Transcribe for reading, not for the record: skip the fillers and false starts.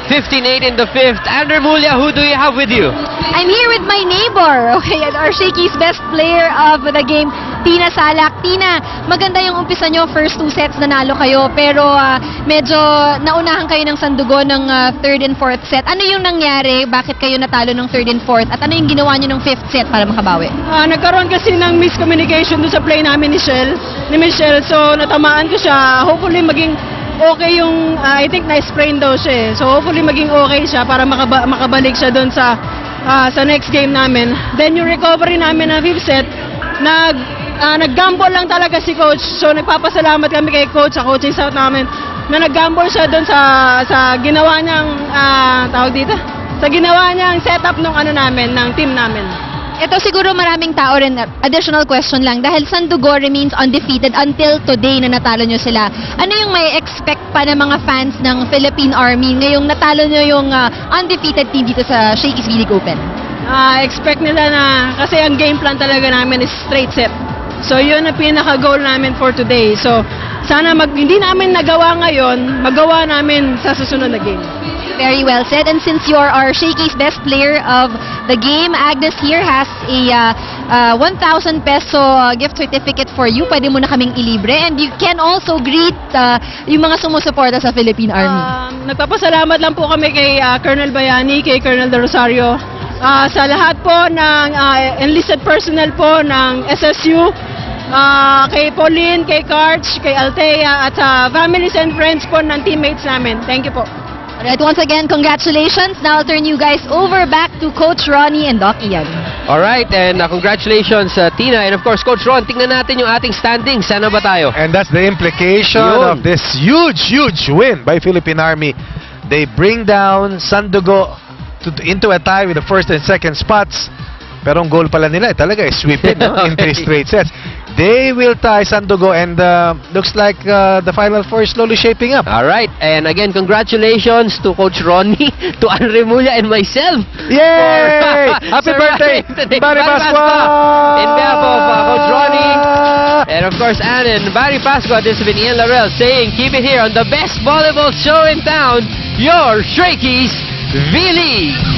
15-8 in the 5th. And Remulla, who do you have with you? I'm here with my neighbor, okay, our Shakey's best player of the game, Tina Salak. Tina, maganda yung umpisa nyo, first 2 sets nanalo kayo, pero medyo naunahan kayo ng Sandugo ng 3rd and 4th set. Ano yung nangyari? Bakit kayo natalo ng 3rd and 4th? At ano yung ginawa nyo ng 5th set para makabawi? Nagkaroon kasi ng miscommunication doon sa play namin ni Michelle, so natamaan ko siya. Hopefully maging okay yung, I think na-sprain daw siya eh. So hopefully maging okay siya para makabalik siya doon sa next game namin. Then yung recovery namin ng 5th set, nag-gamble lang talaga si coach. So nagpapasalamat kami kay coach, sa coaching staff namin, na nag-gamble siya doon sa ginawa niyang sa ginawa niyang setup ng ng team namin. Ito siguro maraming tao rin, additional question lang, dahil Sandugo remains undefeated until today na natalo nyo sila. Ano yung may expect pa ng mga fans ng Philippine Army ngayong natalo nyo yung undefeated team dito sa Shakey's V-League Open? Expect nila na, kasi ang game plan talaga namin is straight set. So yun ang pinaka-goal namin for today. So sana hindi namin nagawa ngayon, magawa namin sa susunod na game. Very well said. And since you're our Shakey's best player of the game, Agnes here has a 1,000 peso gift certificate for you. Pwede mo na kaming ilibre. And you can also greet yung mga sumusuporta sa Philippine Army. Nagpapasalamat lang po kami kay Colonel Bayani, kay Colonel De Rosario, sa lahat po ng enlisted personnel po ng SSU, kay Pauline, kay Karch, kay Althea, at sa families and friends po ng teammates namin. Thank you po. Alright, once again, congratulations. Now I'll turn you guys over back to Coach Ronnie and Doc Ian. Alright, and congratulations, Tina. And of course, Coach Ron, tingnan natin yung ating standings. Sana ba tayo? And that's the implication of this huge win by Philippine Army. They bring down Sandugo into a tie with the first and second spots. Pero ang goal pala nila talaga is sweeping in 3 straight sets. They will tie Sandugo, and looks like the Final Four is slowly shaping up. Alright, and again, congratulations to Coach Ronnie, to Ann Remulla, and myself. Yay! Happy birthday, Barry Pascua! In behalf of Coach Ronnie, and of course Ann and Barry Pascua, this has been Ian Laurel saying, keep it here on the best volleyball show in town, your Shakey's V-League.